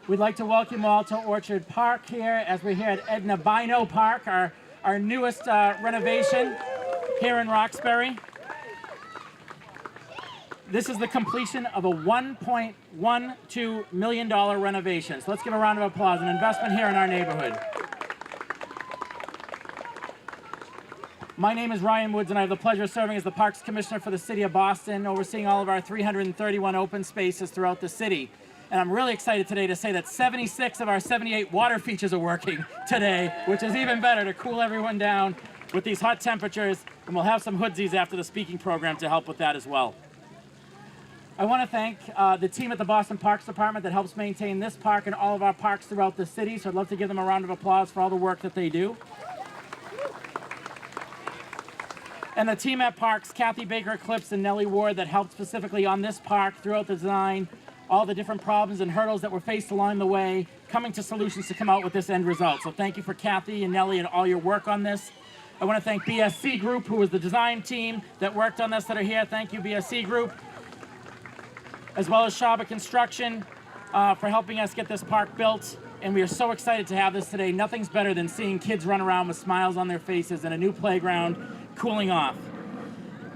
We'd like to welcome you all to Orchard Park here as we're here at Edna Bynoe Park, our newest renovation here in Roxbury. This is the completion of a $1.12 million renovation. So let's give a round of applause, an investment here in our neighborhood. My name is Ryan Woods, and I have the pleasure of serving as the Parks Commissioner for the City of Boston, overseeing all of our 331 open spaces throughout the city. And I'm really excited today to say that 76 of our 78 water features are working today, which is even better to cool everyone down with these hot temperatures. And we'll have some hoodsies after the speaking program to help with that as well. I want to thank the team at the Boston Parks Department that helps maintain this park and all of our parks throughout the city. So I'd love to give them a round of applause for all the work that they do. And the team at Parks, Kathy Baker-Eclipse and Nellie Ward, that helped specifically on this park throughout the design, all the different problems and hurdles that were faced along the way, coming to solutions to come out with this end result. So thank you for Kathy and Nellie and all your work on this. I want to thank BSC Group, who was the design team that worked on this, that are here. Thank you, BSC Group. As well as Shaba Construction for helping us get this park built. And we are so excited to have this today. Nothing's better than seeing kids run around with smiles on their faces and a new playground cooling off.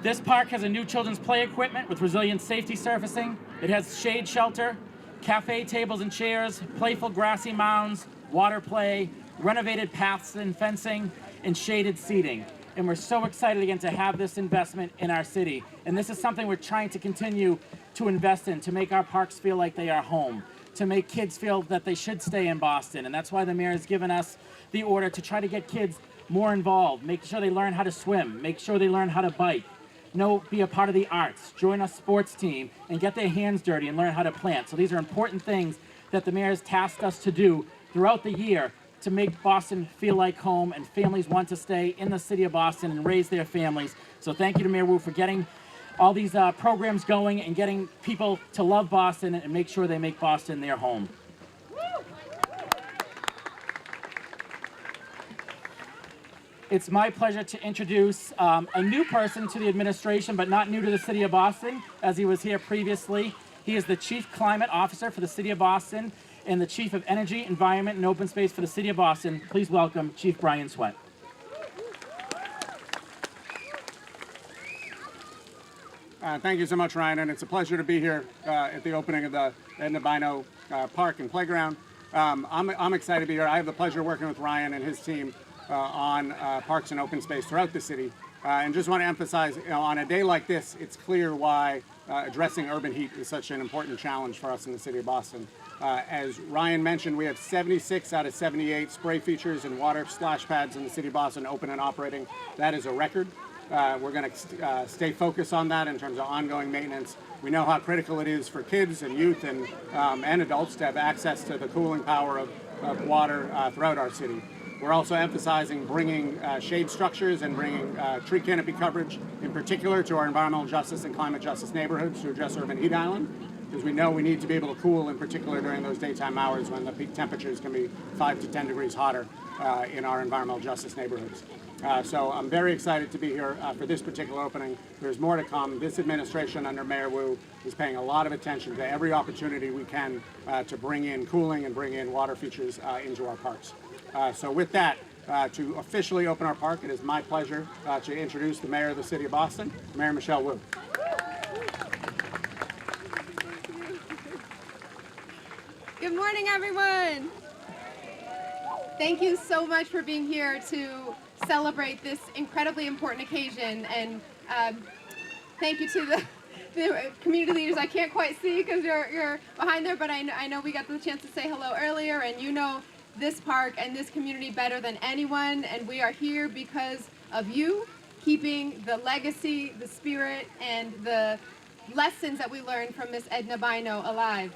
This park has a new children's play equipment with resilient safety surfacing. It has shade shelter, cafe tables and chairs, playful grassy mounds, water play, renovated paths and fencing, and shaded seating. And we're so excited again to have this investment in our city. And this is something we're trying to continue to invest in, to make our parks feel like they are home, to make kids feel that they should stay in Boston. And that's why the mayor has given us the order to try to get kids more involved, make sure they learn how to swim, make sure they learn how to bike, be a part of the arts, join a sports team, and get their hands dirty and learn how to plant. So these are important things that the mayor has tasked us to do throughout the year to make Boston feel like home and families want to stay in the city of Boston and raise their families. So thank you to Mayor Wu for getting all these programs going and getting people to love Boston and make sure they make Boston their home. It's my pleasure to introduce a new person to the administration, but not new to the City of Boston, as he was here previously. He is the Chief Climate Officer for the City of Boston and the Chief of Energy, Environment, and Open Space for the City of Boston. Please welcome Chief Brian Sweat. Thank you so much, Ryan, and it's a pleasure to be here at the opening of the Edna Bynoe Park and Playground. I'm excited to be here. I have the pleasure of working with Ryan and his team on parks and open space throughout the city. And just want to emphasize, on a day like this, it's clear why addressing urban heat is such an important challenge for us in the city of Boston. As Ryan mentioned, we have 76 out of 78 spray features and water splash pads in the city of Boston open and operating. That is a record. We're going to stay focused on that in terms of ongoing maintenance. We know how critical it is for kids and youth and adults to have access to the cooling power of water throughout our city. We're also emphasizing bringing shade structures and bringing tree canopy coverage, in particular to our environmental justice and climate justice neighborhoods to address urban heat island, because we know we need to be able to cool, in particular during those daytime hours when the peak temperatures can be 5 to 10 degrees hotter in our environmental justice neighborhoods. So I'm very excited to be here for this particular opening. There's more to come. This administration under Mayor Wu is paying a lot of attention to every opportunity we can to bring in cooling and bring in water features into our parks. So with that, to officially open our park, it is my pleasure to introduce the Mayor of the City of Boston, Mayor Michelle Wu. Good morning, everyone. Thank you so much for being here to celebrate this incredibly important occasion, and thank you to the community leaders. I can't quite see because you're behind there, but I know we got the chance to say hello earlier, and you know this park and this community better than anyone, and we are here because of you, keeping the legacy, the spirit, and the lessons that we learned from Miss Edna Bynoe alive.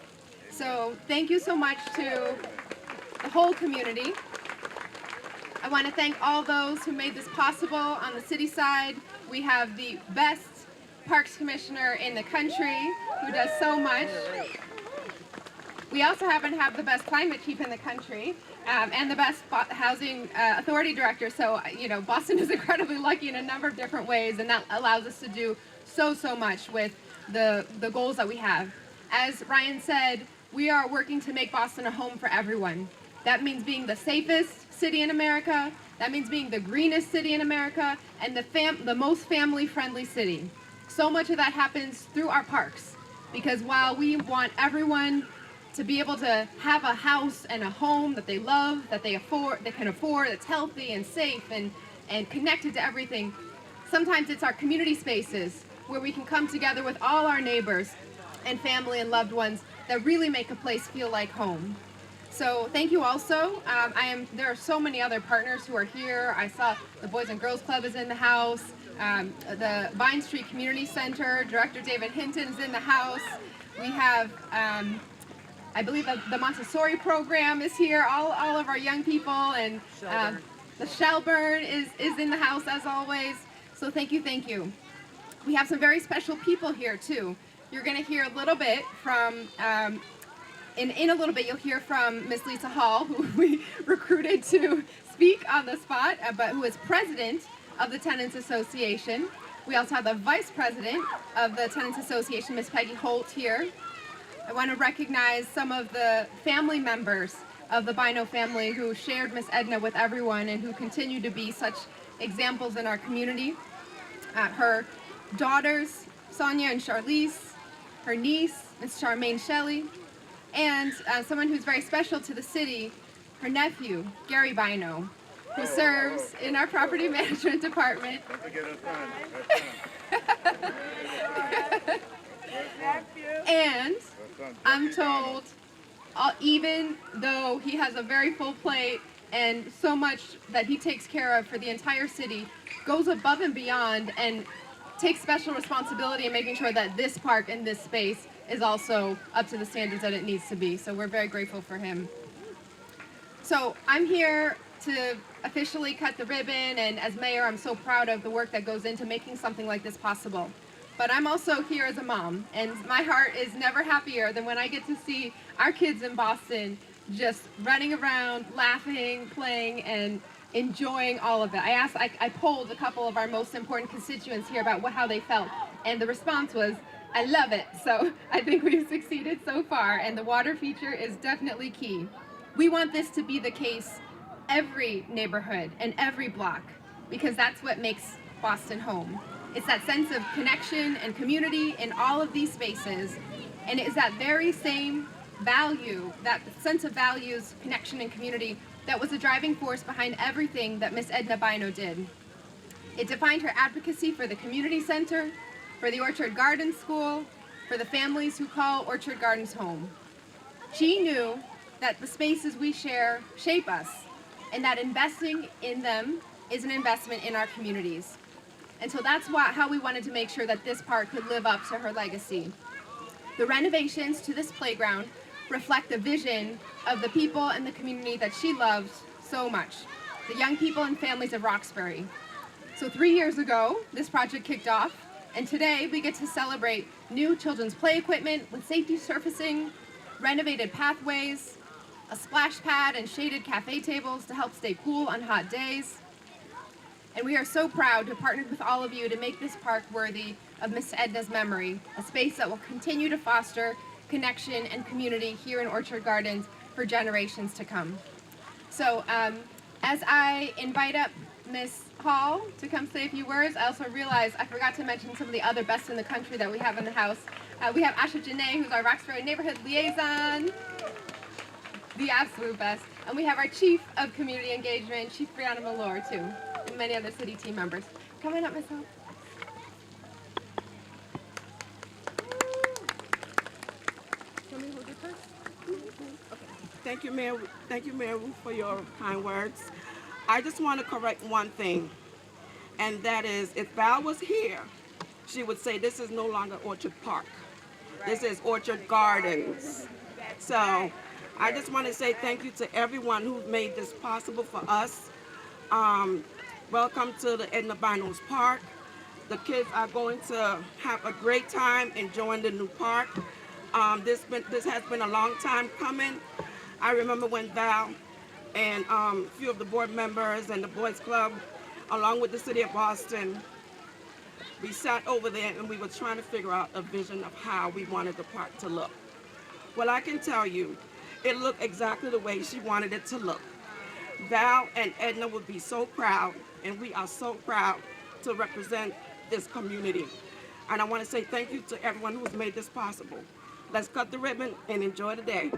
So thank you so much to the whole community. I want to thank all those who made this possible. On the city side, we have the best Parks Commissioner in the country who does so much. We also happen to have the best climate chief in the country and the best housing authority director. So, you know, Boston is incredibly lucky in a number of different ways, and that allows us to do so much with the goals that we have. As Ryan said, we are working to make Boston a home for everyone. That means being the safest city in America, that means being the greenest city in America, and the most family-friendly city. So much of that happens through our parks, because while we want everyone to be able to have a house and a home that they love, that they can afford, that's healthy and safe and connected to everything, sometimes it's our community spaces where we can come together with all our neighbors and family and loved ones that really make a place feel like home. So thank you also. There are so many other partners who are here. I saw the Boys and Girls Club is in the house. The Vine Street Community Center, Director David Hinton is in the house. We have, I believe the Montessori program is here, all of our young people, and the Shelburne is in the house as always. So thank you, thank you. We have some very special people here too. You're going to hear a little bit from, in a little bit you'll hear from Miss Lisa Hall, who we recruited to speak on the spot, but who is president of the Tenants Association. We also have the vice president of the Tenants Association, Miss Peggy Holt, here. I want to recognize some of the family members of the Bynoe family who shared Miss Edna with everyone and who continue to be such examples in our community. Her daughters, Sonia and Charlize, her niece, Miss Charmaine Shelley, and someone who's very special to the city, her nephew, Gary Bynoe, who serves in our property management department. And I'm told, even though he has a very full plate and so much that he takes care of for the entire city, goes above and beyond and takes special responsibility in making sure that this park and this space is also up to the standards that it needs to be. So we're very grateful for him. So I'm here to officially cut the ribbon, and as mayor, I'm so proud of the work that goes into making something like this possible. But I'm also here as a mom, and my heart is never happier than when I get to see our kids in Boston just running around, laughing, playing, and enjoying all of it. I polled a couple of our most important constituents here about how they felt, and the response was, I love it. So I think we've succeeded so far, and the water feature is definitely key. We want this to be the case every neighborhood and every block, because that's what makes Boston home. It's that sense of connection and community in all of these spaces, and it is that very same value, that sense of values, connection, and community that was the driving force behind everything that Miss Edna Bynoe did. It defined her advocacy for the community center, for the Orchard Gardens School, for the families who call Orchard Gardens home. She knew that the spaces we share shape us, and that investing in them is an investment in our communities. And so that's how we wanted to make sure that this park could live up to her legacy. The renovations to this playground reflect the vision of the people and the community that she loves so much, the young people and families of Roxbury. So 3 years ago, this project kicked off, and today we get to celebrate new children's play equipment with safety surfacing, renovated pathways, a splash pad and shaded cafe tables to help stay cool on hot days. And we are so proud to have partnered with all of you to make this park worthy of Miss Edna's memory, a space that will continue to foster connection and community here in Orchard Gardens for generations to come. So as I invite up Miss Hall to come say a few words, I also realize I forgot to mention some of the other best in the country that we have in the house. We have Asha Janae, who's our Roxbury Neighborhood Liaison, the absolute best. And we have our Chief of Community Engagement, Chief Brianna Malore, too, and many other city team members. Come on up, Miss Hall. Thank you, Mayor. Thank you, Mayor, for your kind words. I just want to correct one thing, and that is, if Val was here, she would say this is no longer Orchard Park. This is Orchard Gardens. So I just want to say thank you to everyone who made this possible for us. Welcome to the Edna Bynoe's Park. The kids are going to have a great time enjoying the new park. This has been a long time coming. I remember when Val and a few of the board members and the Boys Club, along with the City of Boston, we sat over there and we were trying to figure out a vision of how we wanted the park to look. Well, I can tell you, it looked exactly the way she wanted it to look. Val and Edna would be so proud, and we are so proud to represent this community. And I want to say thank you to everyone who's made this possible. Let's cut the ribbon and enjoy the day.